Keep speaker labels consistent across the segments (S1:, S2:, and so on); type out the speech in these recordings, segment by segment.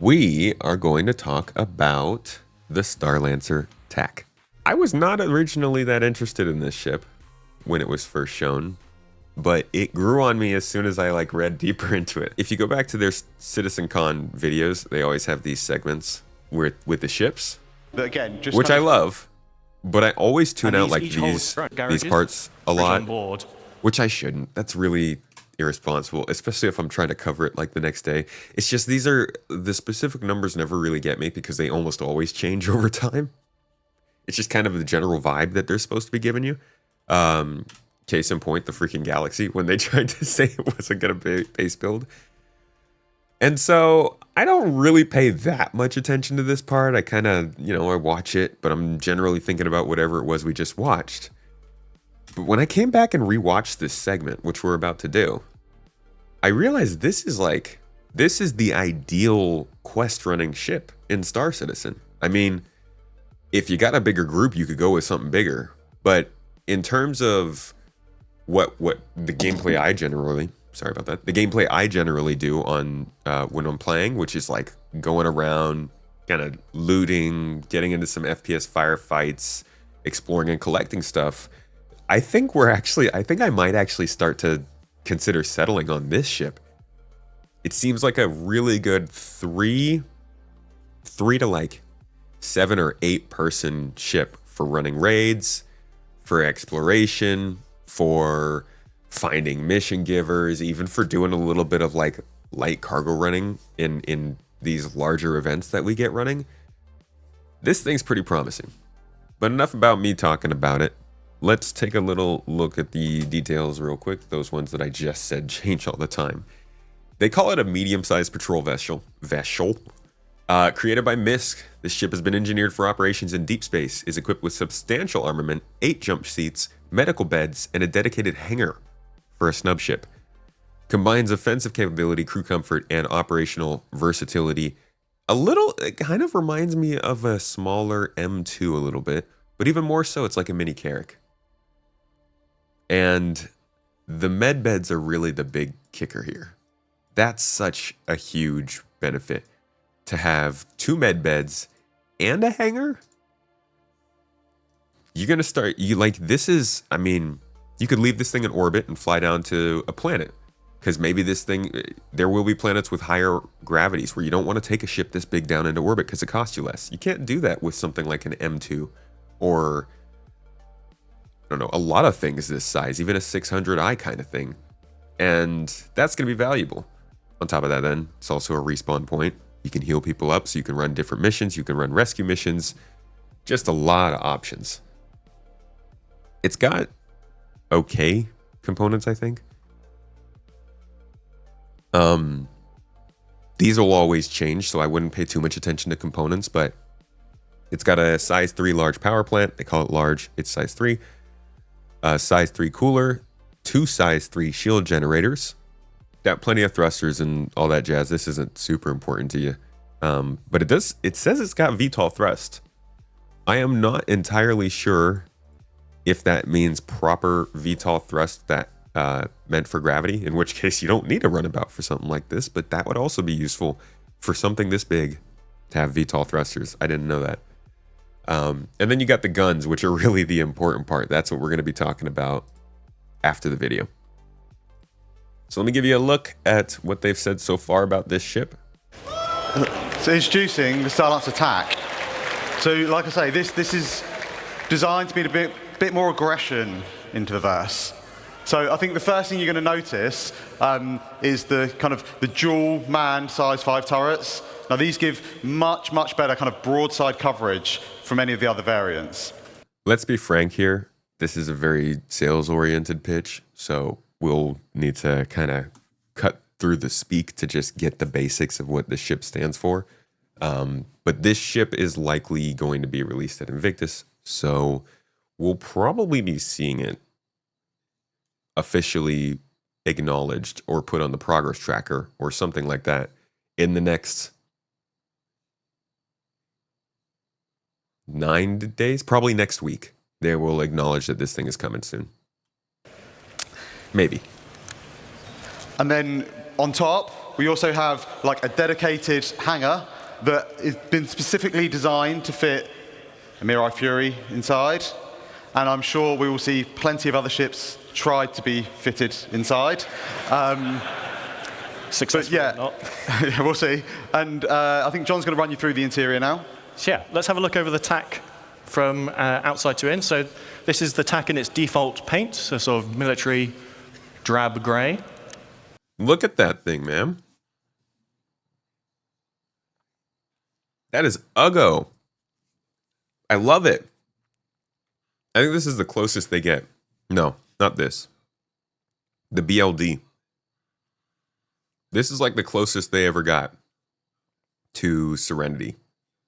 S1: we are going to talk about the Starlancer TAC. I was not originally that interested in this ship when it was first shown, but it grew on me as soon as I read deeper into it. If you go back to their CitizenCon videos, they always have these segments with the ships,
S2: but again, just
S1: which I love, but I always tune out these parts a lot, which I shouldn't. That's really irresponsible, especially if I'm trying to cover it the next day. It's just the specific numbers never really get me because they almost always change over time. It's just kind of the general vibe that they're supposed to be giving you. Case in point, the freaking Galaxy, when they tried to say it wasn't going to be base build. And so I don't really pay that much attention to this part. I kind of, I watch it, but I'm generally thinking about whatever it was we just watched. But when I came back and rewatched this segment, which we're about to do, I realized this is the ideal quest running ship in Star Citizen. I mean, if you got a bigger group, you could go with something bigger. But in terms of what the gameplay I generally do on when I'm playing, which is going around, kind of looting, getting into some FPS firefights, exploring and collecting stuff, I think I might actually start to consider settling on this ship. It seems like a really good three to 7 or 8 person ship for running raids, for exploration, for finding mission givers, even for doing a little bit of light cargo running in these larger events that we get running. This thing's pretty promising. But enough about me talking about it. Let's take a little look at the details real quick. Those ones that I just said change all the time. They call it a medium-sized patrol vessel. Created by MISC, this ship has been engineered for operations in deep space, is equipped with substantial armament, 8 jump seats, medical beds, and a dedicated hangar for a snub ship. Combines offensive capability, crew comfort, and operational versatility. It kind of reminds me of a smaller M2 a little bit, but even more so, it's like a mini Carrack. And the med beds are really the big kicker here. That's such a huge benefit. To have 2 med beds and a hangar, you're going to start, you could leave this thing in orbit and fly down to a planet. Because maybe there will be planets with higher gravities where you don't want to take a ship this big down into orbit because it costs you less. You can't do that with something like an M2 or, I don't know, a lot of things this size, even a 600i kind of thing. And that's going to be valuable. On top of that, then, it's also a respawn point. You can heal people up, so you can run different missions. You can run rescue missions. Just a lot of options. It's got okay components, I think. These will always change, so I wouldn't pay too much attention to components, but it's got a size 3 large power plant. They call it large. It's size 3. Size 3 cooler. 2 size 3 shield generators. Got plenty of thrusters and all that jazz. This isn't super important to you. But it says it's got VTOL thrust. I am not entirely sure if that means proper VTOL thrust that meant for gravity, in which case you don't need a runabout for something like this, but that would also be useful for something this big to have VTOL thrusters. I didn't know that. And then you got the guns, which are really the important part. That's what we're going to be talking about after the video. So let me give you a look at what they've said so far about this ship.
S2: So introducing the Starlancer TAC. So like I say, this is designed to be a bit more aggression into the verse. So I think the first thing you're going to notice is the dual manned size 5 turrets. Now these give much better kind of broadside coverage from any of the other variants.
S1: Let's be frank here. This is a very sales-oriented pitch, so we'll need to kind of cut through the speak to just get the basics of what the ship stands for. But this ship is likely going to be released at Invictus, so we'll probably be seeing it officially acknowledged or put on the progress tracker or something like that in the next 9 days, probably next week. They will acknowledge that this thing is coming soon. Maybe.
S2: And then on top, we also have a dedicated hangar that has been specifically designed to fit a Mirai Fury inside. And I'm sure we will see plenty of other ships tried to be fitted inside.
S3: Successful or not.
S2: Yeah, we'll see. And I think John's going to run you through the interior now.
S3: So yeah, let's have a look over the TAC from outside to in. So this is the TAC in its default paint, so sort of military drab gray.
S1: Look at that thing, man. That is Uggo. I love it. I think this is the closest they get. No, not this. The BLD. This is like the closest they ever got to Serenity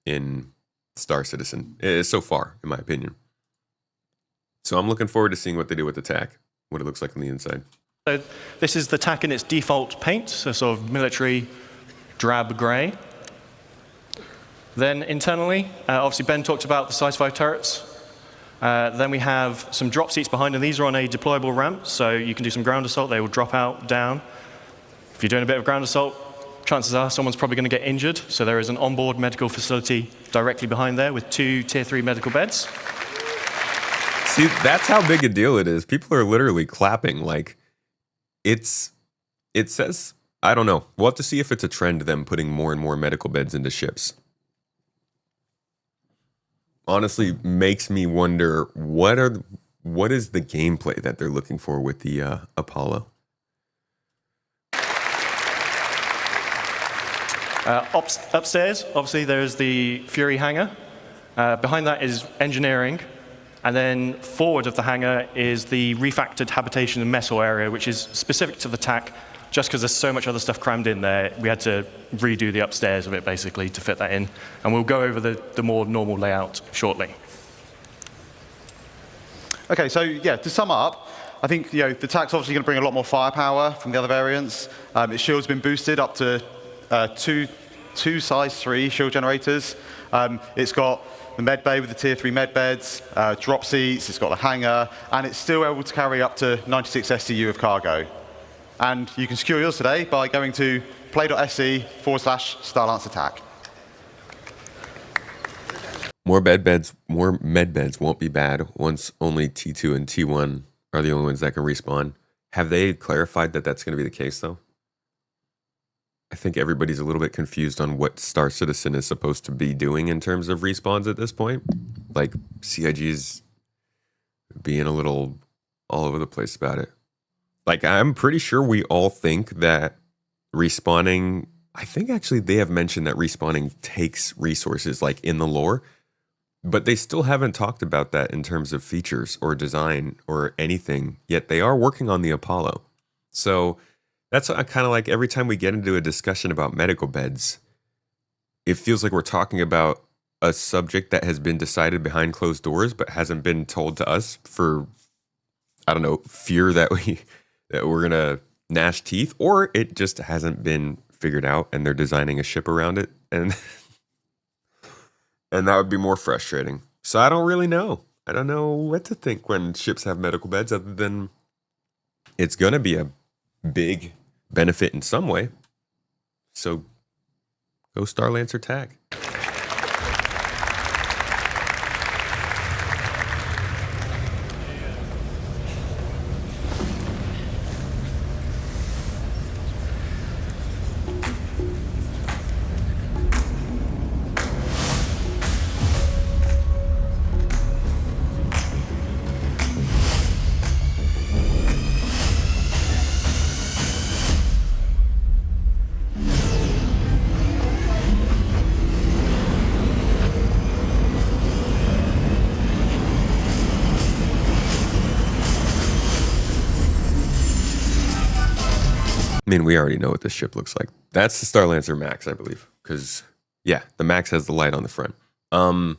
S1: in Star Citizen. So far, in my opinion. So I'm looking forward to seeing what they do with the TAC, what it looks like on the inside.
S3: So this is the TAC in its default paint, so sort of military drab gray. Then internally, obviously Ben talked about the size 5 turrets. Then we have some drop seats behind, and these are on a deployable ramp, so you can do some ground assault. They will drop out, down. If you're doing a bit of ground assault, chances are someone's probably going to get injured, so there is an onboard medical facility directly behind there with 2 Tier 3 medical beds.
S1: See, that's how big a deal it is. People are literally clapping. Like, it says, I don't know. We'll have to see if it's a trend, them putting more and more medical beds into ships. Honestly, makes me wonder what is the gameplay that they're looking for with the Apollo.
S3: Upstairs, obviously, there's the Fury hangar. Behind that is engineering. And then forward of the hangar is the refactored habitation and mess hall area, which is specific to the TAC. Just because there's so much other stuff crammed in there, we had to redo the upstairs of it, basically, to fit that in. And we'll go over the more normal layout shortly.
S2: Okay, so yeah, to sum up, I think the TAC's obviously going to bring a lot more firepower from the other variants. Its shield's been boosted up to two size 3 shield generators. It's got the med bay with the Tier 3 med beds, drop seats, it's got the hangar, and it's still able to carry up to 96 SCU of cargo. And you can secure yours today by going to play.sc/Starlancer TAC.
S1: More med beds won't be bad once only T2 and T1 are the only ones that can respawn. Have they clarified that that's going to be the case, though? I think everybody's a little bit confused on what Star Citizen is supposed to be doing in terms of respawns at this point. Like, CIG's being a little all over the place about it. Like, I'm pretty sure we all think that respawning, I think actually they have mentioned that respawning takes resources, like, in the lore, but they still haven't talked about that in terms of features or design or anything, yet they are working on the Apollo. So that's kind of like every time we get into a discussion about medical beds, it feels like we're talking about a subject that has been decided behind closed doors but hasn't been told to us for, I don't know, fear that we're going to gnash teeth, or it just hasn't been figured out and they're designing a ship around it. And that would be more frustrating. So I don't really know. I don't know what to think when ships have medical beds other than it's going to be a big benefit in some way. So go Starlancer TAC. I mean, we already know what this ship looks like. That's the Starlancer Max, I believe. Because, yeah, the Max has the light on the front. So,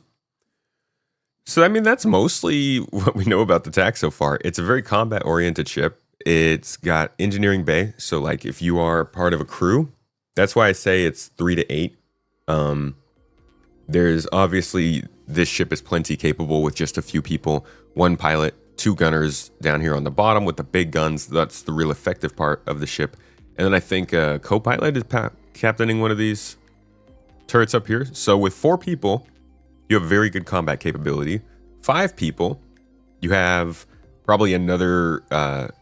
S1: I mean, that's mostly what we know about the TAC so far. It's a very combat-oriented ship. It's got engineering bay. So, like, if you are part of a crew, that's why I say it's 3 to 8. There's obviously, this ship is plenty capable with just a few people. 1 pilot, 2 gunners down here on the bottom with the big guns. That's the real effective part of the ship. And then I think co-pilot is captaining one of these. turrets up here. So with 4 people, you have very good combat capability. 5 people, you have probably another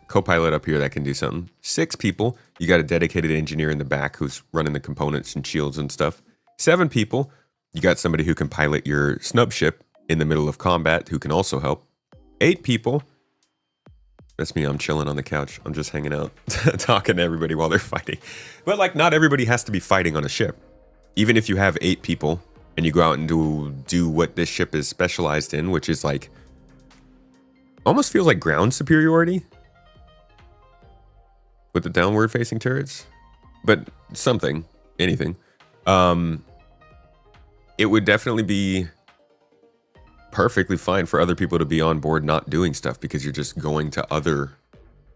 S1: co-pilot up here that can do something. 6 people, you got a dedicated engineer in the back who's running the components and shields and stuff. 7 people, you got somebody who can pilot your snub ship in the middle of combat who can also help. 8 people, that's me, I'm chilling on the couch. I'm just hanging out, talking to everybody while they're fighting. But like, not everybody has to be fighting on a ship. Even if you have 8 people and you go out and do what this ship is specialized in, which is like, almost feels like ground superiority with the downward facing turrets, but something, anything. It would definitely be perfectly fine for other people to be on board not doing stuff because you're just going to other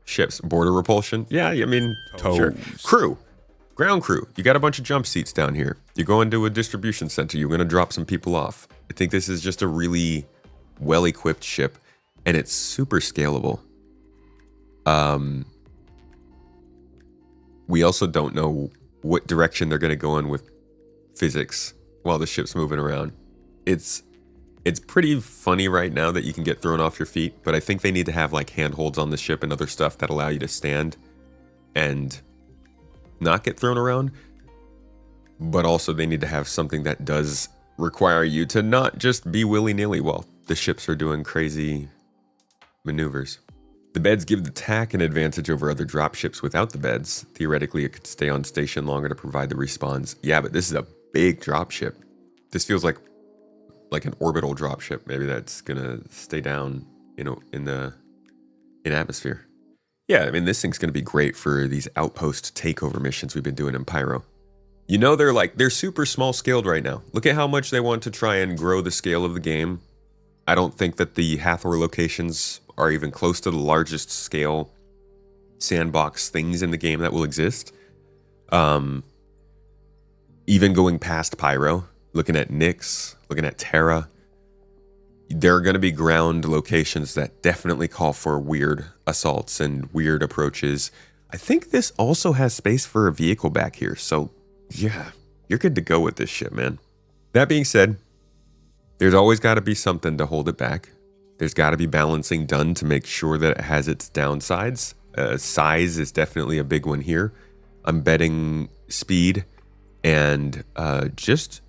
S1: ships. Border repulsion? Yeah, I mean, sure. Crew. Ground crew. You got a bunch of jump seats down here. You go into a distribution center. You're going to drop some people off. I think this is just a really well-equipped ship, and it's super scalable. We also don't know what direction they're going to go in with physics while the ship's moving around. It's pretty funny right now that you can get thrown off your feet, but I think they need to have like handholds on the ship and other stuff that allow you to stand and not get thrown around. But also they need to have something that does require you to not just be willy-nilly while the ships are doing crazy maneuvers. The beds give the TAC an advantage over other dropships without the beds. Theoretically, it could stay on station longer to provide the respawns. Yeah, but this is a big dropship. This feels like an orbital dropship. Maybe that's gonna stay down, you know, in atmosphere. Yeah, I mean, this thing's gonna be great for these outpost takeover missions we've been doing in Pyro. You know, they're super small scaled right now. Look at how much they want to try and grow the scale of the game. I don't think that the Hathor locations are even close to the largest scale sandbox things in the game that will exist. Even going past Pyro, looking at Nyx, looking at Terra, there are going to be ground locations that definitely call for weird assaults and weird approaches. I think this also has space for a vehicle back here, so yeah, you're good to go with this ship, man. That being said, there's always got to be something to hold it back. There's got to be balancing done to make sure that it has its downsides. Size is definitely a big one here. I'm betting speed and just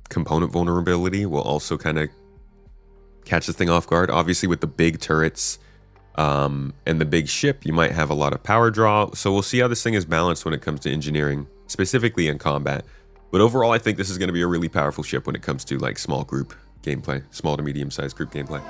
S1: component vulnerability will also kind of catch this thing off guard. Obviously, with the big turrets and the big ship, you might have a lot of power draw. So we'll see how this thing is balanced when it comes to engineering, specifically in combat. But overall, I think this is going to be a really powerful ship when it comes to like small group gameplay, small to medium-sized group gameplay.